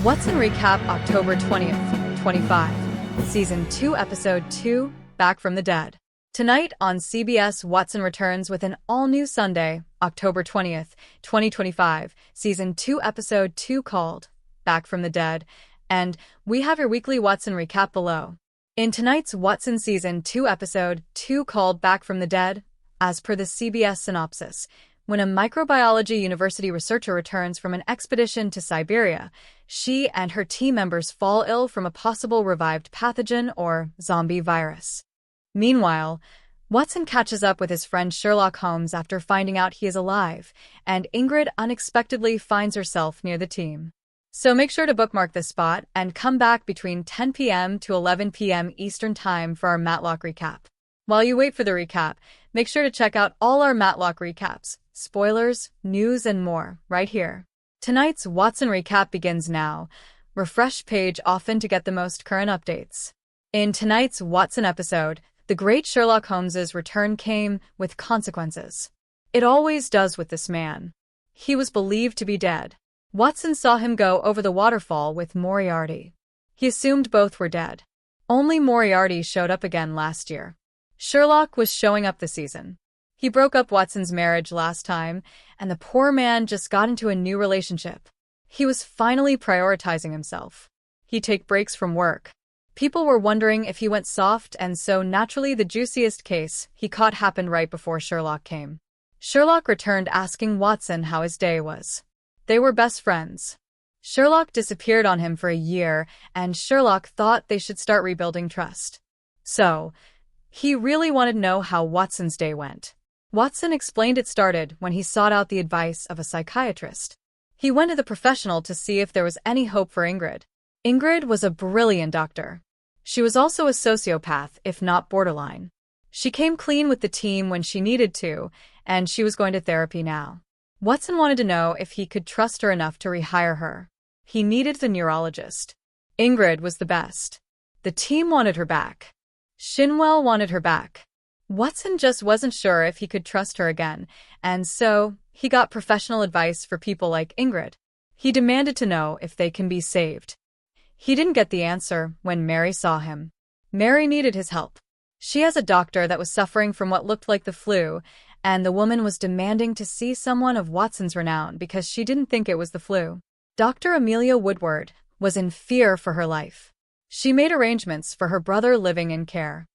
Watson Recap October 20th, 25. Season 2, Episode 2, Back from the Dead. Tonight on CBS, Watson returns with an all-new Sunday, October 20th, 2025, Season 2, Episode 2 called Back from the Dead, and we have your weekly Watson recap below. In tonight's Watson Season 2, Episode 2 called Back from the Dead, as per the CBS synopsis, when a microbiology university researcher returns from an expedition to Siberia, she and her team members fall ill from a possible revived pathogen or zombie virus. Meanwhile, Watson catches up with his friend Sherlock Holmes after finding out he is alive, and Ingrid unexpectedly finds herself near the team. So make sure to bookmark this spot and come back between 10 p.m. to 11 p.m. Eastern Time for our Matlock recap. While you wait for the recap, make sure to check out all our Matlock recaps, spoilers, news, and more right here. Tonight's Watson recap begins now. Refresh page often to get the most current updates. In tonight's Watson episode, the great Sherlock Holmes's return came with consequences. It always does with this man. He was believed to be dead. Watson saw him go over the waterfall with Moriarty. He assumed both were dead. Only Moriarty showed up again last year. Sherlock was showing up this season. He broke up Watson's marriage last time, and the poor man just got into a new relationship. He was finally prioritizing himself. He'd take breaks from work. People were wondering if he went soft, and so naturally the juiciest case he caught happened right before Sherlock came. Sherlock returned asking Watson how his day was. They were best friends. Sherlock disappeared on him for a year, and Sherlock thought they should start rebuilding trust. So, he really wanted to know how Watson's day went. Watson explained it started when he sought out the advice of a psychiatrist. He went to the professional to see if there was any hope for Ingrid. Ingrid was a brilliant doctor. She was also a sociopath, if not borderline. She came clean with the team when she needed to, and she was going to therapy now. Watson wanted to know if he could trust her enough to rehire her. He needed the neurologist. Ingrid was the best. The team wanted her back. Shinwell wanted her back. Watson just wasn't sure if he could trust her again, and so he got professional advice for people like Ingrid. He demanded to know if they can be saved. He didn't get the answer when Mary saw him. Mary needed his help. She has a doctor that was suffering from what looked like the flu, and the woman was demanding to see someone of Watson's renown because she didn't think it was the flu. Dr. Amelia Woodward was in fear for her life. She made arrangements for her brother living in care.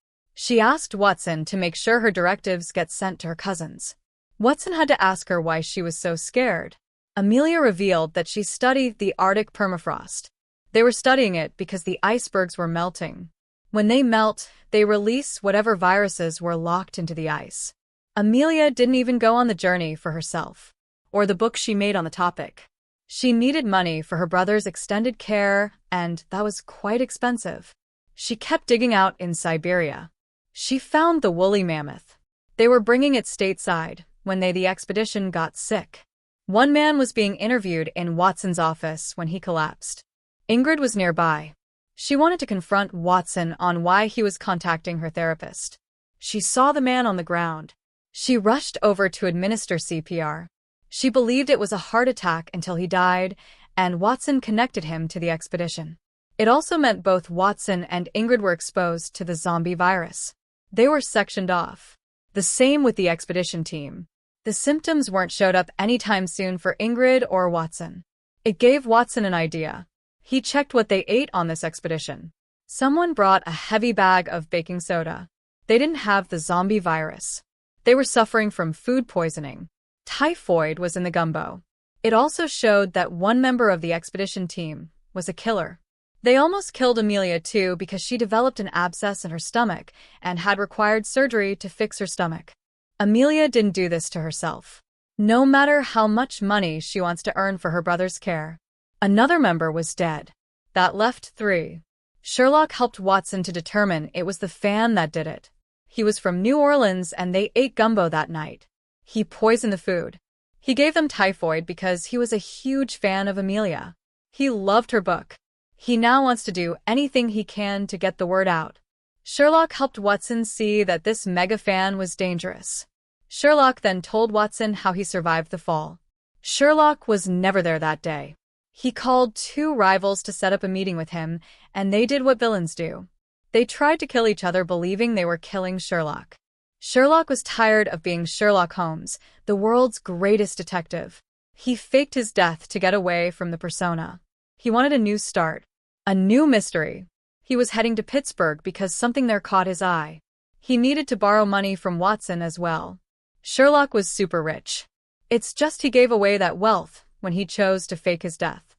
She asked Watson to make sure her directives get sent to her cousins. Watson had to ask her why she was so scared. Amelia revealed that she studied the Arctic permafrost. They were studying it because the icebergs were melting. When they melt, they release whatever viruses were locked into the ice. Amelia didn't even go on the journey for herself, or the book she made on the topic. She needed money for her brother's extended care, and that was quite expensive. She kept digging out in Siberia. She found the woolly mammoth. They were bringing it stateside when the expedition got sick. One man was being interviewed in Watson's office when he collapsed. Ingrid was nearby. She wanted to confront Watson on why he was contacting her therapist. She saw the man on the ground. She rushed over to administer CPR. She believed it was a heart attack until he died, and Watson connected him to the expedition. It also meant both Watson and Ingrid were exposed to the zombie virus. They were sectioned off. The same with the expedition team. The symptoms weren't showed up anytime soon for Ingrid or Watson. It gave Watson an idea. He checked what they ate on this expedition. Someone brought a heavy bag of baking soda. They didn't have the zombie virus. They were suffering from food poisoning. Typhoid was in the gumbo. It also showed that one member of the expedition team was a killer. They almost killed Amelia too because she developed an abscess in her stomach and had required surgery to fix her stomach. Amelia didn't do this to herself. No matter how much money she wants to earn for her brother's care. Another member was dead. That left 3. Sherlock helped Watson to determine it was the fan that did it. He was from New Orleans and they ate gumbo that night. He poisoned the food. He gave them typhoid because he was a huge fan of Amelia. He loved her book. He now wants to do anything he can to get the word out. Sherlock helped Watson see that this mega fan was dangerous. Sherlock then told Watson how he survived the fall. Sherlock was never there that day. He called two rivals to set up a meeting with him, and they did what villains do. They tried to kill each other believing they were killing Sherlock. Sherlock was tired of being Sherlock Holmes, the world's greatest detective. He faked his death to get away from the persona. He wanted a new start, a new mystery. He was heading to Pittsburgh because something there caught his eye. He needed to borrow money from Watson as well. Sherlock was super rich. It's just he gave away that wealth when he chose to fake his death.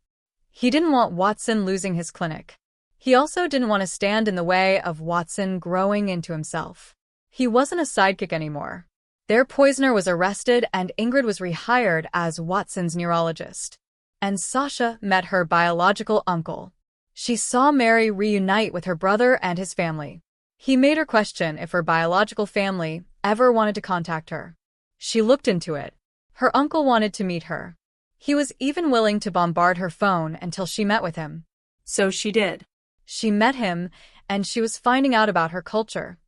He didn't want Watson losing his clinic. He also didn't want to stand in the way of Watson growing into himself. He wasn't a sidekick anymore. Their poisoner was arrested and Ingrid was rehired as Watson's neurologist. And Sasha met her biological uncle. She saw Mary reunite with her brother and his family. He made her question if her biological family ever wanted to contact her. She looked into it. Her uncle wanted to meet her. He was even willing to bombard her phone until she met with him. So she did. She met him, and she was finding out about her culture.